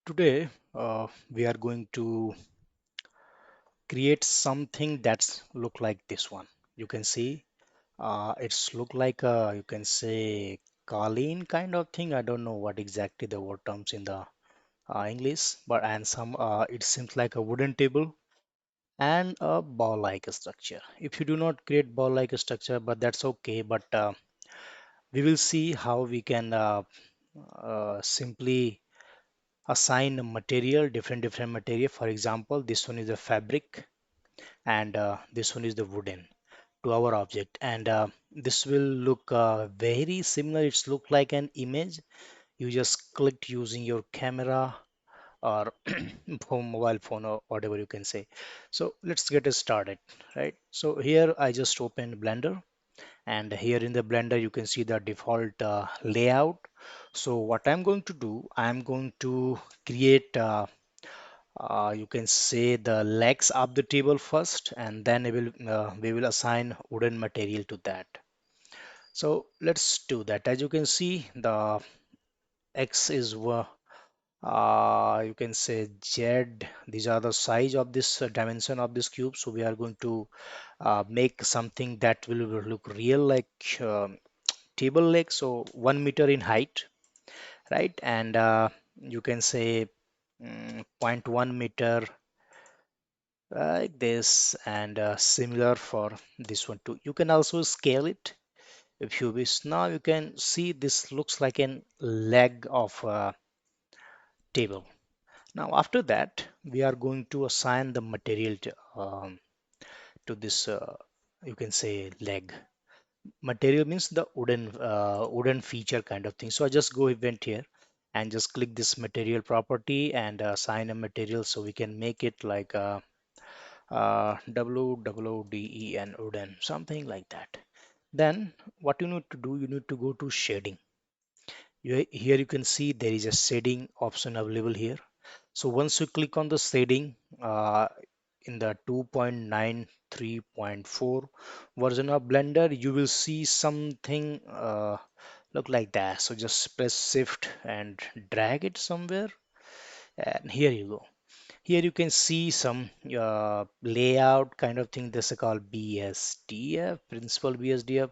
Today, we are going to create something that's look like this one. You can see it's look like a, you can say Colleen kind of thing. I don't know what exactly the word terms in the English, but and some it seems like a wooden table and a ball-like structure. If you do not create ball-like structure, but that's okay. But we will see how we can simply assign a material, different material. For example, this one is the fabric and this one is the wooden to our object, and this will look very similar. It's look like an image. You just clicked using your camera or phone, mobile phone, or whatever you can say. So let's get it started, right? So here I just opened Blender, and here in the Blender you can see the default layout. So what I'm going to do, I'm going to create you can say the legs of the table first, and then we will assign wooden material to that. So let's do that. As you can see, the X is you can say Z. These are the size of this dimension of this cube. So we are going to make something that will look real like table leg. So 1 meter in height, right? And you can say zero point 0.1 meter like this, and similar for this one too. You can also scale it if you wish. Now you can see this looks like an leg of a table. Now after that we are going to assign the material to this you can say leg. Material means the wooden feature kind of thing. So I just go event here and just click this material property and assign a material, so we can make it like WWDEN wooden, something like that. Then what you need to do, you need to go to shading. Here you can see there is a shading option available here. So once you click on the shading in the 2.93.4 version of Blender, you will see something look like that. So just press shift and drag it somewhere, and here you go. Here you can see some layout kind of thing. This is called BSDF, Principal BSDF.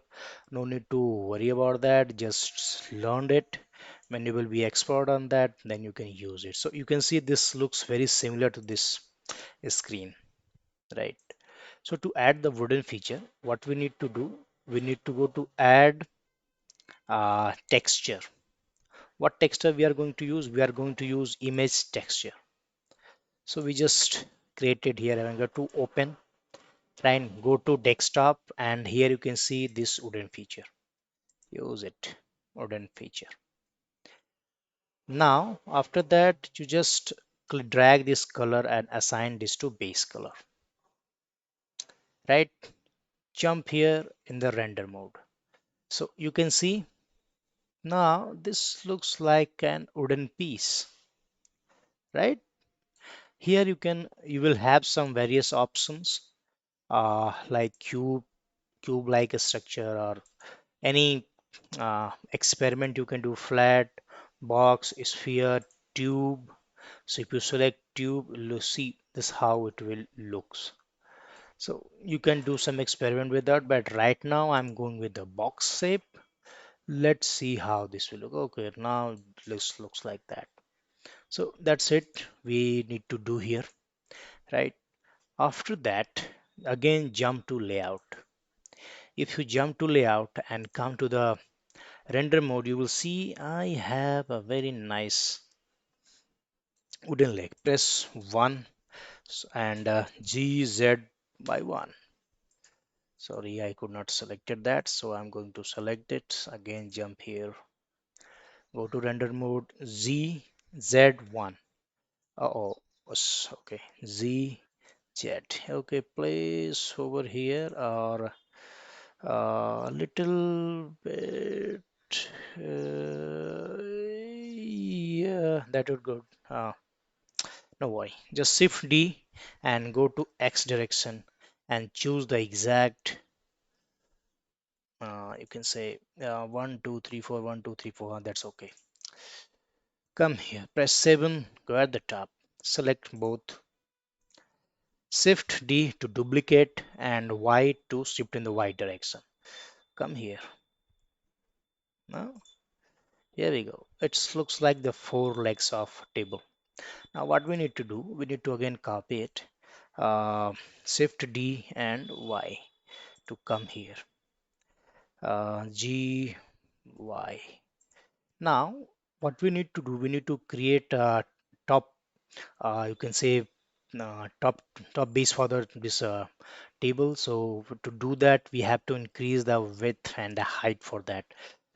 No need to worry about that. Just learn it. When you will be expert on that, then you can use it. So you can see this looks very similar to this screen, right? So to add the wooden feature, what we need to do, we need to go to add texture. What texture we are going to use? We are going to use image texture. So we just created here. I'm going to open, and go to desktop, and here you can see this wooden feature. Use it, wooden feature. Now after that you just drag this color and assign this to base color, right? Jump here in the render mode. So you can see now this looks like an wooden piece, right? Here you will have some various options like cube like a structure, or any experiment you can do: flat, box, sphere, tube. So if you select tube, you'll see this how it will looks. So you can do some experiment with that, but right now I'm going with the box shape. Let's see how this will look. Okay, now this looks like that. So that's it we need to do here, right? After that, again jump to layout. If you jump to layout and come to the render mode, you will see I have a very nice wooden leg. Press 1 and GZ by 1. Sorry, I could not selected that, so I'm going to select it. Again, jump here, go to render mode, ZZ1. Uh-oh, okay, ZZ. Okay, place over here, or a little bit. Yeah, that would go. No worry. Just shift D and go to X direction and choose the exact. You can say 1 2 3 4 1 2 3 4. That's okay. Come here, press 7, go at the top, select both, shift D to duplicate and Y to shift in the Y direction. Come here. Now, here we go. It looks like the four legs of table. Now what we need to do, we need to again copy it. Uh, Shift D and Y to come here. G, Y. Now what we need to do, we need to create a top, you can say top base for this table. So to do that, we have to increase the width and the height for that.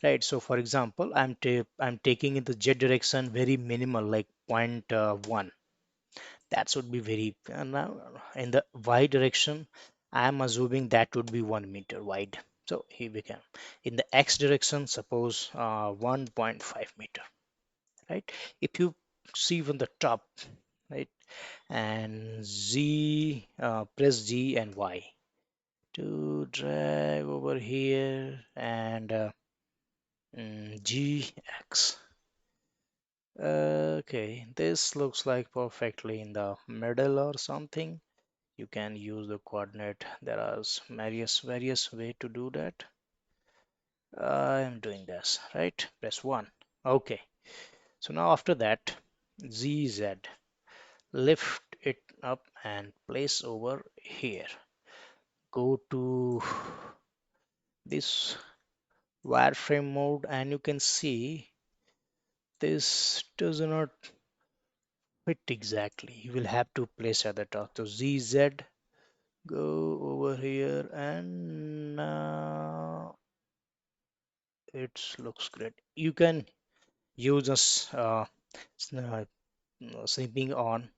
Right. So for example, I'm taking in the Z direction very minimal, like point 0.1. That should be very now in the y direction I'm assuming that would be 1 meter wide. So here we can, in the x direction, suppose 1.5 meter, right? If you see from the top, right, and z press G and Y to drag over here, and gx. Okay, this looks like perfectly in the middle or something. You can use the coordinate. There are various way to do that. I am doing this, right? Press 1. Okay. So now after that, ZZ, lift it up and place over here. Go to this wireframe mode and you can see this does not fit exactly. You will have to place at the top. So ZZ, go over here, and now it looks great. You can use sleeping on,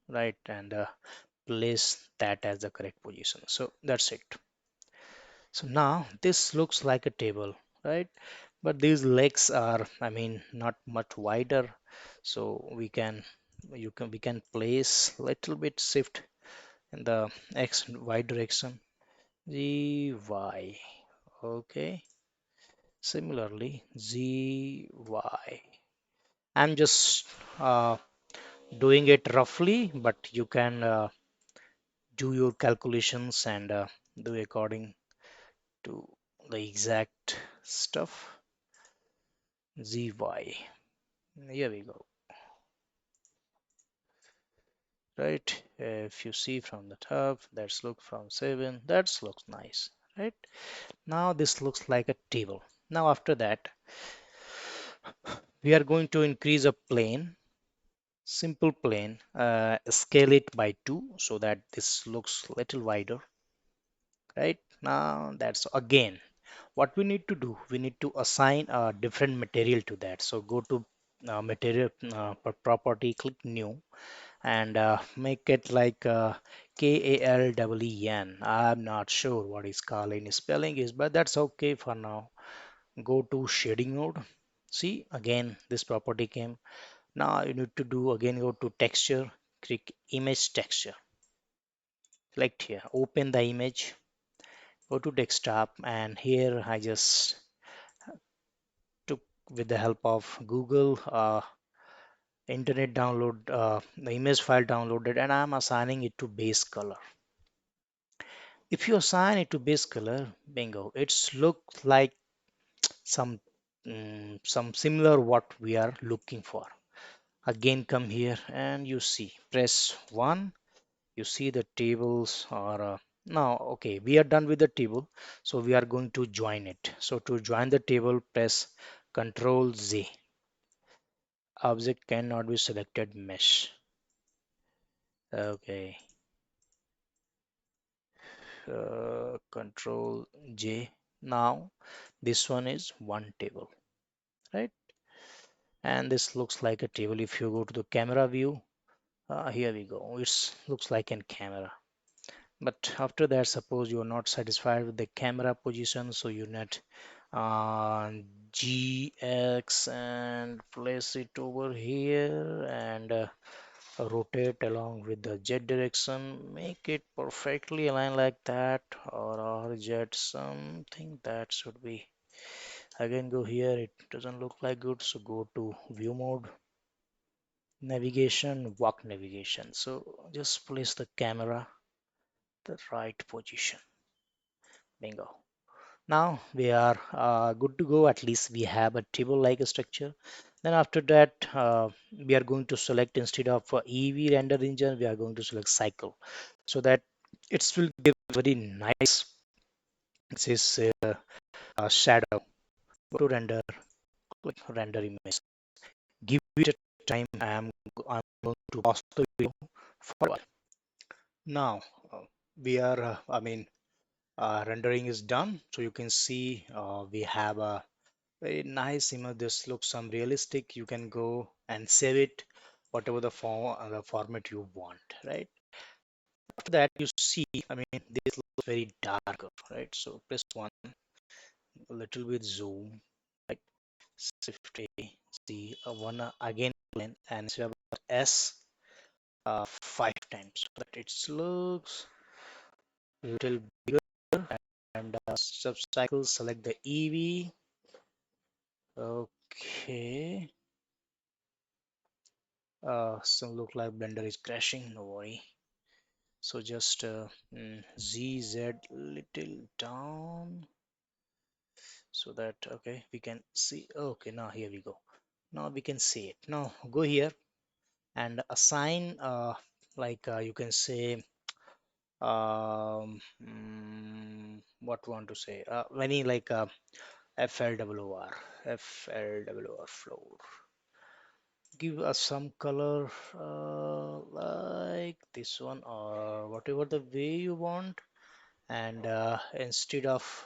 right, and place that as the correct position. So that's it. So now this looks like a table, right? But these legs are, I mean, not much wider. So we can place little bit shift in the x and y direction. G Y. Okay. Similarly, Z Y. I'm just uh, doing it roughly, but you can do your calculations and do according to the exact stuff. ZY. Here we go. Right. If you see from the top, that's look from 7. That looks nice. Right. Now this looks like a table. Now after that, we are going to increase a plane, simple plane, scale it by 2 so that this looks little wider. Right. Now that's again what we need to do. We need to assign a different material to that. So go to material property, click new, and make it like KALEEN. I'm not sure what is Kalin spelling is, but that's okay for now. Go to shading mode. See, again this property came. Now you need to do again, go to texture, click image texture, select here, open the image, go to desktop, and here I just took, with the help of Google, internet download, the image file downloaded, and I'm assigning it to base color. If you assign it to base color, bingo, it's look like some some similar what we are looking for. Again, come here and you see, press 1. You see the tables are now okay. We are done with the table, so we are going to join it. So to join the table, press Control Z. Object cannot be selected, mesh. Okay, Control J. Now this one is one table, right? And this looks like a table. If you go to the camera view, here we go. It looks like in camera. But after that, suppose you are not satisfied with the camera position, so you net uh, GX and place it over here, and rotate along with the Z direction, make it perfectly aligned like that, or RZ something that should be. Again, go here, it doesn't look like good, so go to view mode, navigation, walk navigation. So just place the camera the right position. Bingo. Now we are good to go. At least we have a table-like structure. Then after that, we are going to select instead of EV render engine, we are going to select cycle, so that it will give very nice this shadow. Go to render, click render image. Give it a time. I'm going to pause the video for a while. Now we are. Rendering is done, so you can see we have a very nice image. This looks some realistic. You can go and save it, whatever the format you want, right? After that, you see, this looks very dark, right? So press one, a little bit zoom, right? Shift A, see one again, and instead of S, five times, so that it looks a little bigger. And subcycle, select the EV. Okay. So look like Blender is crashing, no worry. So just ZZ little down so that okay we can see. Okay, now here we go. Now we can see it. Now go here and assign you can say what want to say any like FLWR FLWR floor. Give us some color like this one or whatever the way you want, and instead of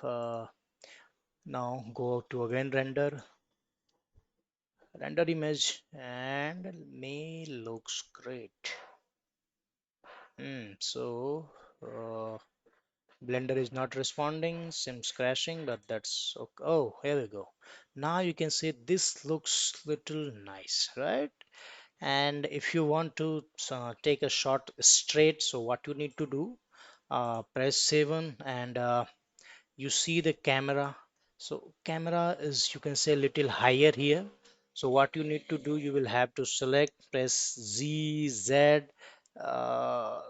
now go to again render image, and may looks great. So Blender is not responding, seems crashing, but that's okay. Oh, here we go. Now you can see this looks little nice, right? And if you want to take a shot straight, so what you need to do, press 7 and you see the camera. So camera is, you can say, a little higher here. So what you need to do, you will have to select, press Z, Z,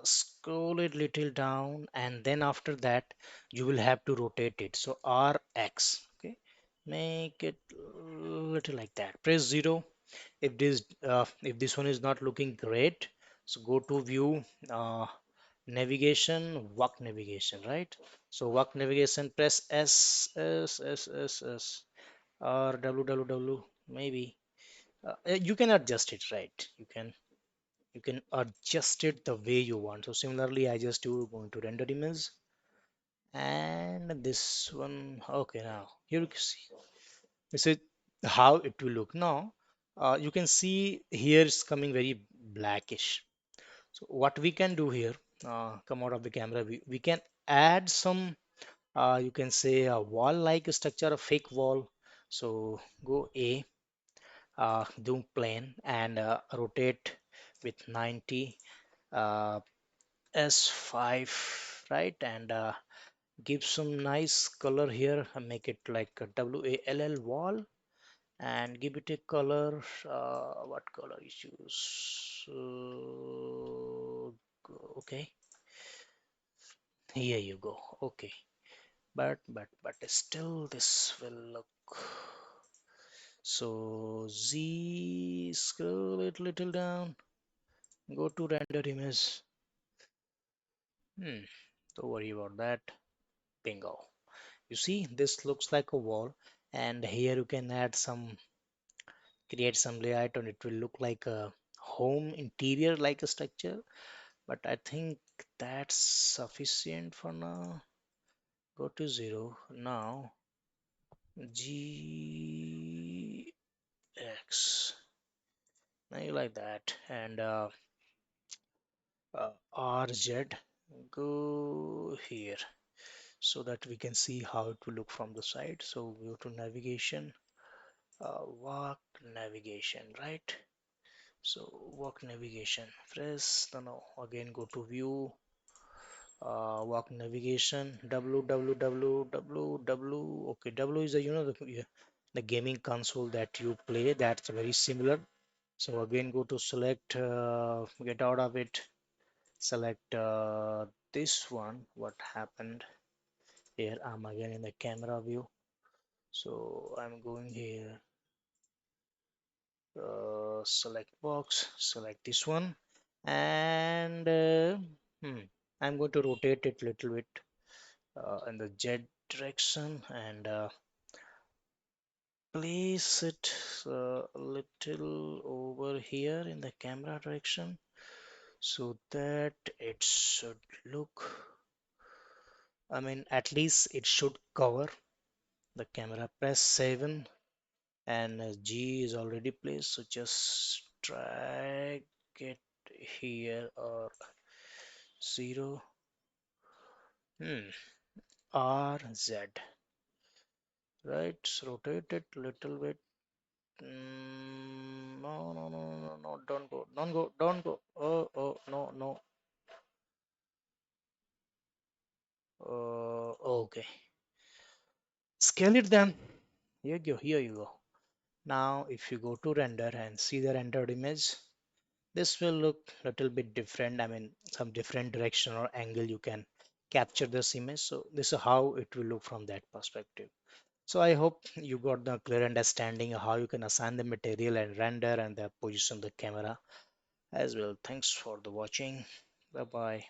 scroll it little down, and then after that you will have to rotate it. So RX, okay, make it little like that. Press 0 if this one is not looking great. So go to view, navigation, walk navigation, right? So walk navigation, press S or W maybe. You can adjust it, right? You can adjust it the way you want. So similarly, I just do going to render image, and this one. Okay, now here you can see this is how it will look now. You can see here it's coming very blackish. So what we can do here, come out of the camera, we can add some, you can say a wall-like structure, a fake wall. So go A, do plane and rotate with 90, uh, S5, right? And give some nice color here and make it like a WALL wall, and give it a color. What color you choose? Okay, here you go. Okay, but still this will look. So Z, scroll it little down, go to render image. Don't worry about that. Bingo. You see, this looks like a wall, and here you can add some, create some layout, and it will look like a home interior like a structure. But I think that's sufficient for now. Go to 0. Now GX. Now you like that, and RZ. Go here so that we can see how it will look from the side. So go to navigation, walk navigation, right? So walk navigation, press no, again go to view, walk navigation, W. Okay, W is the, the gaming console that you play. That's very similar. So again, go to select, get out of it, select this one. What happened here? I'm again in the camera view. So I'm going here, select box, select this one, and hmm, I'm going to rotate it little bit in the Z direction and place it a little over here in the camera direction so that it should look, I mean, at least it should cover the camera. Press 7 and G is already placed, so just drag it here or 0, R Z, right? So rotate it little bit. No, no, no, no, no, don't go, don't go, don't go. Oh, oh, no, no. Okay. Scale it then. Here you go, here you go. Now, if you go to render and see the rendered image, this will look a little bit different. I mean, some different direction or angle you can capture this image. So this is how it will look from that perspective. So I hope you got the clear understanding of how you can assign the material and render and the position of the camera as well. Thanks for the watching. Bye bye.